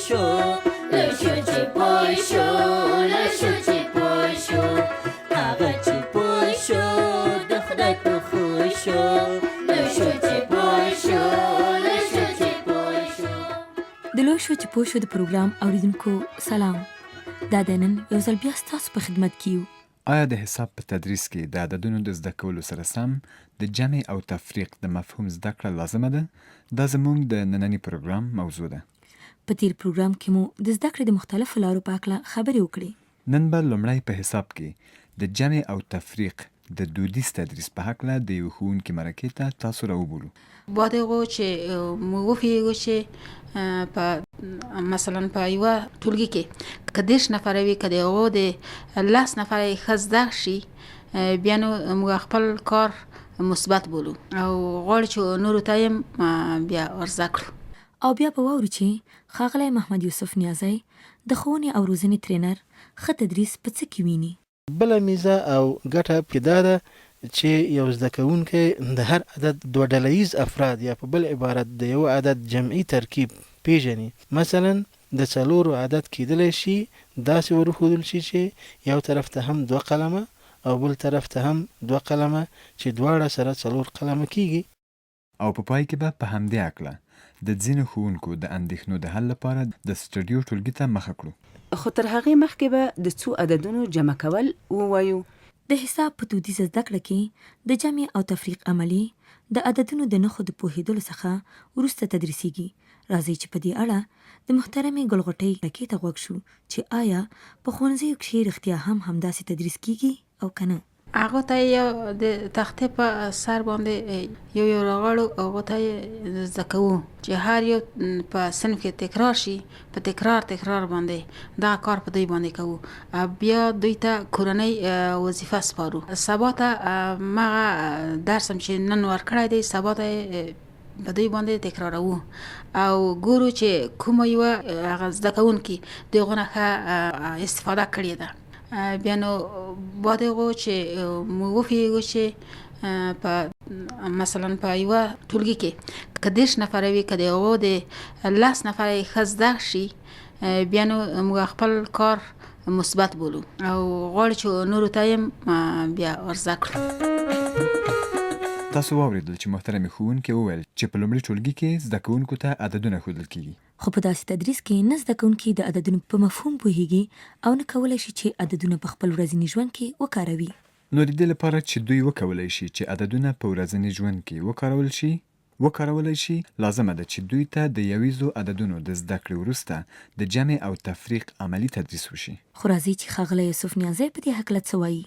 شو لشو چې پوه شو لشو چې پوه شو هغه چې پوه شو د خدای په خو شو لشو چې پوه شو لشو چې پوه شو. د لوی شو چې پوه شو د پروګرام اوریدونکو سلام. دا د نن یو ځل بیا ستاسو په خدمت کې یو. آیا د حساب په تدریس کې د عددونو د زده کولو سره سم د جمع او تفریق د مفهوم زده کړه لازمه ده؟ دا زموږ د نننی پروګرام موضوع ده. په تیر پروګرام کې مو د زده کړې د مختلفو لارو په اړه خبرې وکړې. نن به لومړی په حساب کې د جمع او تفریق د دودیز تدریس په هکله د یو ښوونکي مرکې ته تاسو راوبولو. بادغو چې مو وفیږو چې په مثلا په یوه ټولګي کې که 10 نفره وي که د هغو د 10 نفره یې ښه زده شي بیا نو موږ خپل کار مثبت بولو او غواړو چې نورو ته یې بیا ورزده کړو. او بیا به واورو چې ښاغلی محمد یوسف نیازی د ښوونې او روزنې ټرینر ښه تدریس په څه کې ویني. بله میزه او ګټه پکې دا ده چې یو زده کوونکی د هر عدد دوه ډله ییز افراد یا په بل عبارت د یو عدد جمعي ترکیب پیژني. مثلا د 4 عدد کېدلی شي داسې ورښودل شي چې یو طرف ته هم 2 قلمه او بل طرف ته هم 2 قلمه چې دواړه سره 4 قلمه کیږي. او په پای کې به په همدې هکله د ځینو ښوونکو د اندېښنو د حل لپاره د سټډیو ټولګي ته مخه کړو. خو تر هغې مخکې به د څو عددونو جمع کول ووایو. د حساب په دودیزه زده کړه کې د جمع او تفریق عملي د عددونو د نښو د پوهېدلو څخه وروسته تدریسیږي. راځئ چې په دې اړه د محترمې ګلغوټۍ مرکې ته غوږ شو چې آیا په ښوونځیو کې رښتیا هم همداسې تدریس کیږي او که نه. هغه ته یو د تختې په سر باندې یو راغړو هغه ته زده کوو چې هر یو په صنف کې تکرار شي په تکرار باندې دا کار په دوی باندې کوو. بیا دوی ته کورنۍ وظیفه سپارو. سبا ته مغه درس هم چې نن ورکړی دی سبا ته په دوی باندې تکراروو او ګورو چې کومه یوه هغه زده کوونکي د هغو نه ښه استفاده کړې ده. بیا نو بادغو چې مو وفیږو چې په مثلا په یوه ټولګي کې که 10 نفره وي که د هغو د 10 نفره یې ښه زده شي بیا نو موږ خپل کار مثبت بولو او غواړو چې نورو ته یې بیا ورزده کړو. تاسو واورېدل چې محترمې ښوونکې وویل چې په لومړي ټولګي کې زده کوونکو ته عددونه ښودل کېږي. خو په داسې تدریس کې نه زده کوونکي د عددونو په مفهوم پوهیږي او نه کولی شي چې عددونه په خپل ورځني ژوند کې وکاروي. نو د دې لپاره چې دوی وکولی شي چې عددونه په ورځني ژوند کې وکارولی شي لازمه ده چې دوی ته د یویزو عددونو د زده کړې وروسته د جمع او تفریق عملی تدریس وشي. خو راځئ چې ښاغلی یوسف نیازی په دې هکله څه وایي.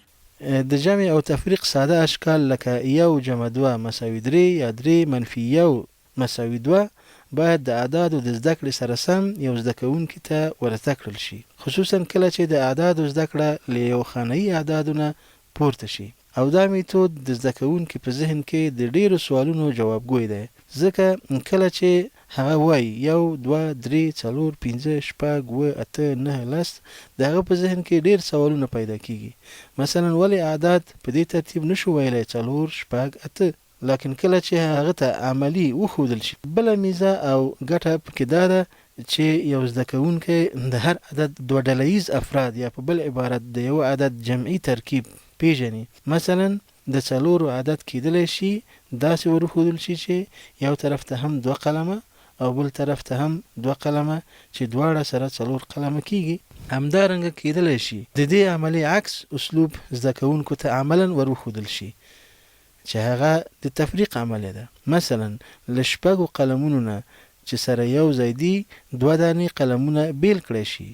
د جمع او تفریق ساده اشکال لکه 1 جمع 2 مساوي 3 یا 3 منفي 1 مساوي 2 باید د اعدادو د زده کړې سره سم یو زده کوونکي ته ورزده کړل شي، خصوصا کله چې د اعدادو زده کړه له یو خانه‌ایي اعدادو نه پورته شي. او دا میتود د زده کوونکي په ذهن کې د ډیرو سوالونو جوابګوی دی، ځکه کله چې هغه وایي 1 2 3 4 5 6 7 8 9 10 د هغه په ذهن کې ډیر سوالونه پیدا کیږي. مثلا ولې اعداد په دې ترتیب نشو ویلی 4 6 8، لکن کله چې هغه ته عملی وښودل شي. بله میزه او ګټه پکې دا ده چې یو زده کوونکی د هر عدد دوه ډله ییز افراد یا په بل عبارت د یو عدد جمعي ترکیب پیژني. مثلا د 4 عدد کېدلی شي داسې ورښودل شي چې یو طرف ته هم 2 قلمه او بل طرف ته هم 2 قلمه چې دواړه سره 4 قلمه کیږي. همدارنګه کېدلی شي د دې عملي عکس اسلوب زده کوونکو ته عملا ورښودل شي چې هغه د تفریق عملیه ده. مثلا له 6 قلمونو نه چې سره یو ځای دي 2 دانې قلمونه بیل کړی شي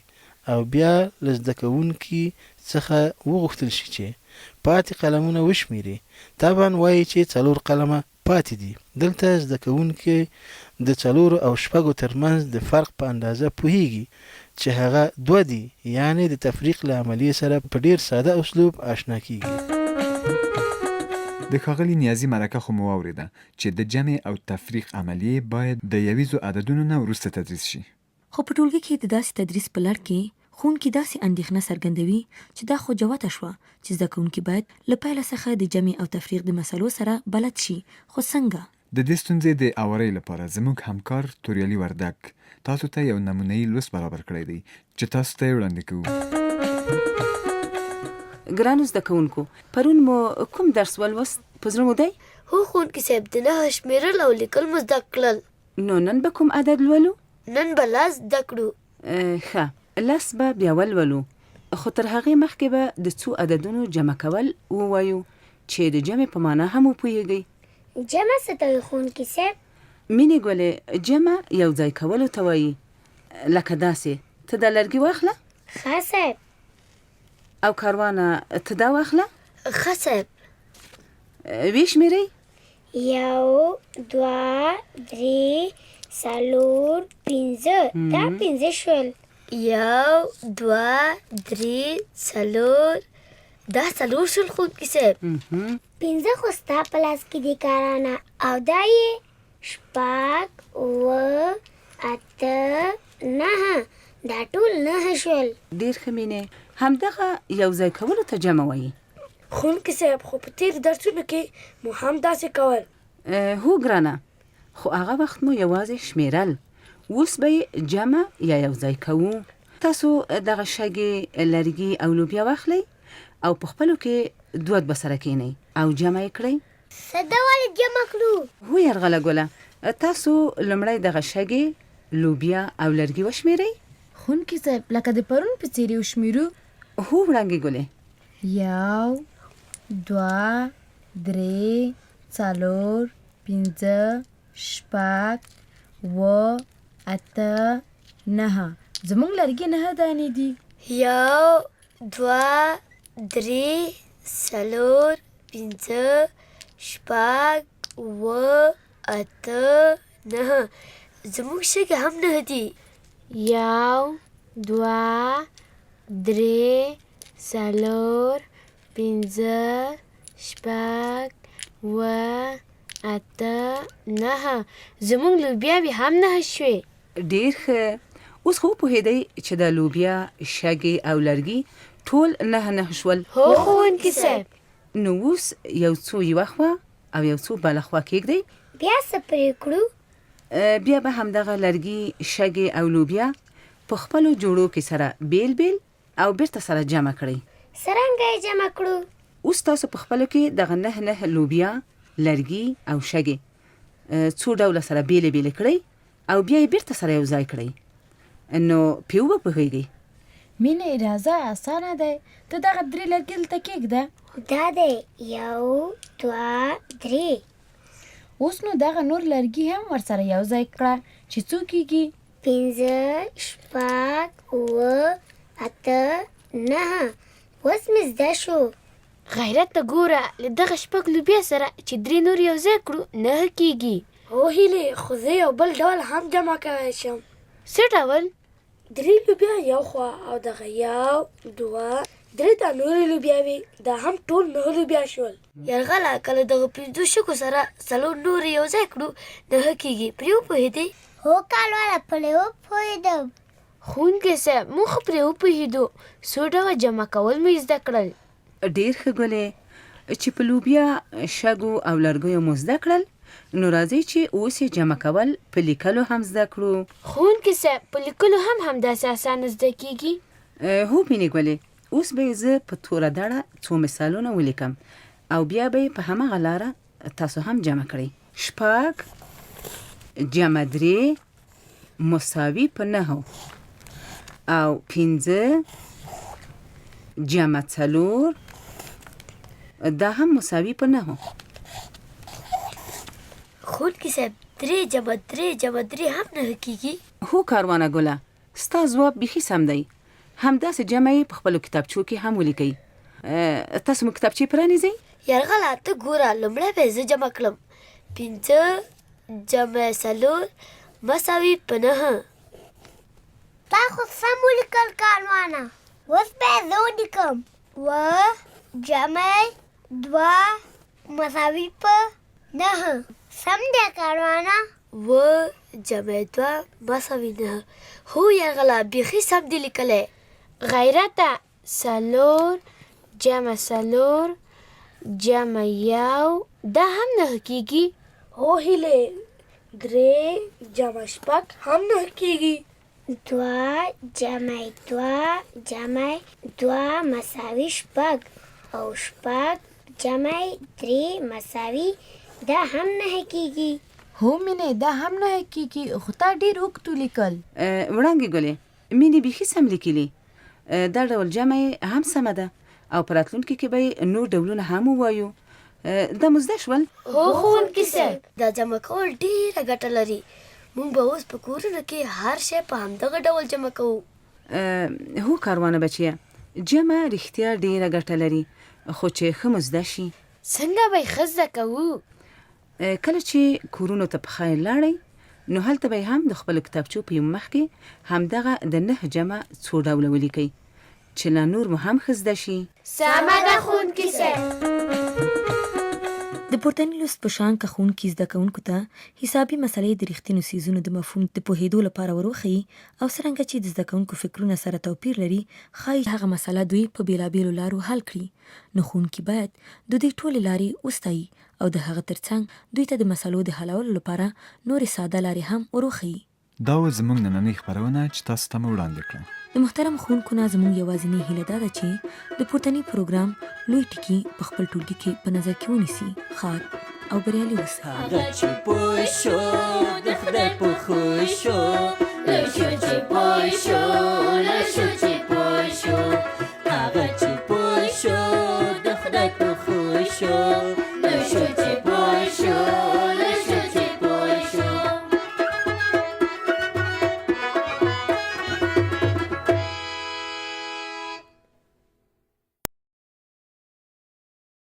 او بیا له زده کوونکي څخه وغوښتل شي چې پاتې قلمونه وشمیري. طبعا وایي چې 4 قلمه پاتې دي. دلته زده کوونکي د 4 او 6 ترمنځ د فرق په اندازه پوهیږي چې هغه 2 دي، یعنی د تفریق له عملیې سره په ډیر ساده اسلوب آشنا کیږي. د ښاغلي نیازي مرکه خو مو واورېده چې د جمع او تفریق عملیې باید د یویزو عددونو نه وروسته تدریس شي. خو په ټولګي کې د داسې تدریس په لړ کې ښوونکي داسې اندېښنه څرګندوي چې دا خو جوته شوه چې زده کوونکي باید له پیله څخه د جمع او تفریق د مسلو سره بلد شي. خو څنګه؟ د دې ستونزې د اورۍ لپاره زموږ همکار توریالي وردک تاسو ته یو نمونه‌یي لوست برابر کړی دی چې تاسو ته یې وړاندې کوو. ګرانو زده کوونکو، پرون مو کوم درس ولوست؟ په زړه مو دی؟ هو ښوونکي صاحب، د نهه شمېرل او لیکل مو زده کړل. نو نن به کوم عدد لولو؟ نن به لس زده کړو. ښه، لس به بیا ولولو، خو تر هغې مخکې به د څو عددونو جمع کول ووایو چې د جمع په معنا هم وپوهیږئ. جمع څه ته وایي ښوونکي صاحب؟ مینې ګلې، جمع یو ځای کولو ته وایي. لکه داسې، ته دا لرګي واخله. ښه صاحب. او کاروانه، ته دا واخله. ښه صاحب. وی شمېرئ. 1 2 3 4 5. دا 5 شول. 1 2 3 4. دا 4 شول ښوونکي صاحب. 5 خو ستا په لاس کې دي کارانه، او دا یې 6 7 8 9. دا ټول 9 شول. ډېر ښه مینې، همدغه یو ځای کولو ته جمع وایي. ښوونکي صاحب، خو په تېر درسونو کې مو هم داسې کول. هو ګرانه، خو هغه وخت مو یوازې شمیرل، اوس به یې جمع یا یو ځای کوو. تاسو دغه شګې، لرګي او لوبیا واخلئ او په خپلو کې دوه سره کینئ او جمع یې کړئ. څه ډول جمع کړو؟ هو یرغله ګله، تاسو لومړی دغه شګې، لوبیا او لرګي وشمیرئ. ښوونکي صاحب، لکه د پرون په څېر یې وشمیرو؟ هو وړانګې ګلې. 1 2 3 4 5 6 7 8 9. زموږ لرګي 9 دانې دي. 1 2 3 4 5 6 7 8 9. زموږ شګې هم 9 دي. 1 2 3 4 5 6 7 8 9. زموږ لوبیاوې هم 9 شوې. ډېر ښه، اوس خو پوهېدئ چې د لوبیا، شګې او لرګي ټول 9 شول. هو ښوونکي صاحب. نو اوس یو څو یوه خوا او یو څو بله خوا کېږدئ. بیا څه پرې کړو؟ بیا به همدغه لرګي، شګې او لوبیا په خپلو جوړو کې سره بیل بیل او بیرته سره جمع کړئ. څرنګه یې جمع کړو؟ اوس تاسو په خپلو کې دغه 9 لوبیا، لرګي او شګې څو ډوله سره بیلې بیلې کړئ او بیا یې بیرته سره یو ځای کړئ. نو پې وپوهیږئ. مینې، راځه، اسانه دی. ته دغه 3 لرګي دلته کېږده. دا دی 1 2 3. اوس نو دغه نور لرګي هم ورسره یو ځای کړه چې څو کېږي؟ 5 6 7 8 9. اوس مې زده شو. غیرت ته ګوره، له دغه 6 لوبیا سره چې 3 نور یو ځای کړو 9 کېږي. هو هیلې، خو زه یو بل ډول هم جمع کولی شم. څه ډول؟ 3 لوبیا یو خوا او دغه 1 2 3 دا نورې لوبیاوې، دا هم ټول 9 لوبیا شول. یرغله، کله دغه 5 شګو سره 4 نور یو ځای کړو 9 کېږي. پرې وپوهېدئ؟ هو کالواله، پرې وپوهېدم. ښوونکي صاحب، موږ خو پرې وپوهېدو، څو ډوله جمع کول مو زده کړل. ډېر ښه ګلې، چې په لوبیا، شګو او لرګیو مو زده کړل، نو راځئ چې اوس یې جمع کول په لیکلو هم زده کړو. ښوونکي صاحب، په لیکلو هم همداسې اسانه زده کېږي؟ هو مینې ګلې، اوس به یې زه په توره دړه څو مثالونه ولیکم او بیا به یې په همغه لاره تاسو هم جمع کړئ. 6 جمع 3 مساوي په 9 او 5 جمع 4 دا هم مساوي په 9. ښوونکي صاحب، 3 جمع 3 جمع 3 هم 9 کېږي؟ هو کاروانه ګله، ستا ځواب بیخي سم دی. همداسې جمع یې په خپلو کتابچو کې هم ولیکئ. تاسو مو کتابچې پرانیزئ؟ یرغله، ته ګوره، لومړی به یې زه جمع کړم. 5 جمع 4 مساوي په 9. تا خو سم ولیکل کاروانه. اوس به یې زه ولیکم. 2 جمع 2 مساوي په 9. سم دی کاروانه. 2 جمع 2 مساوي 9. هو یرغله، بیخي سم دی لیکلی. غیرته، 4 جمع 4 جمع 1 دا هم 9 کېږي؟ هو هیله 3 جمع شپږ هم 9 کیږي. 2 جمع 2 جمع 2 مساوي شپږ او شپږ جمع 3 مساوي دا هم 9 کیږي. هو مینې دا هم 9 کیږي خو تا ډېر اوږد ولیکل. وړانګې ګلې مینې بیخي سم لیکلي. دا ډول جمع هم سمه ده او په راتلونکي کې به نور ډولونه هم ووایو. دا مو زده شول؟ هو ښوونکي صاحب دا جمع کول ډېره ګټه لري. موږ به اوس په کورونو کې هر شی په همدغه ډول جمع کوو. هو کاروانه بچیه، جمع رښتیا ډېره ګټه لري خو چې ښه مو زده شي. څنګه به یې ښه زده کوو؟ کله چې کورونو ته په خیر لاړئ نو هلته به هم د خپل کتابچو په یو مخ کې همدغه د 9 جمع څو ډوله ولیکئ چې لا نور مو هم ښه زده شي. سمه ده ښوونکي صاحب. د پورتني لوست په شان که ښوونکي زده کوونکو ته حسابي مسلې د رښتینو څیزونو د مفهوم د پوهېدو لپاره وروښيي او څرنګه چې د زده کوونکو فکرونه سره توپیر لري ښایي هغه مسله دوی په بېلابېلو لارو حل کړي. نو ښوونکي باید د دوی ټولې لارې وستایي او د هغه ترڅنګ دوی ته د مسلو د حلولو لپاره نورې ساده لارې هم وروښيي. دا و زموږ نننۍ خپرونه چې تاسو ته مو وړاندې کړه. د محترم ښوونکو نه زموږ یوازینۍ هیله دا ده چې د پورتني پروګرام لوی ټکي په خپل ټولګي کې په نظر کې ونیسي. ښاد او بریالي اوسئ. هغه چې پوه شو د خدای په خو شو، له شو چې پوه شو، له شو چې پوه شو، هغه چې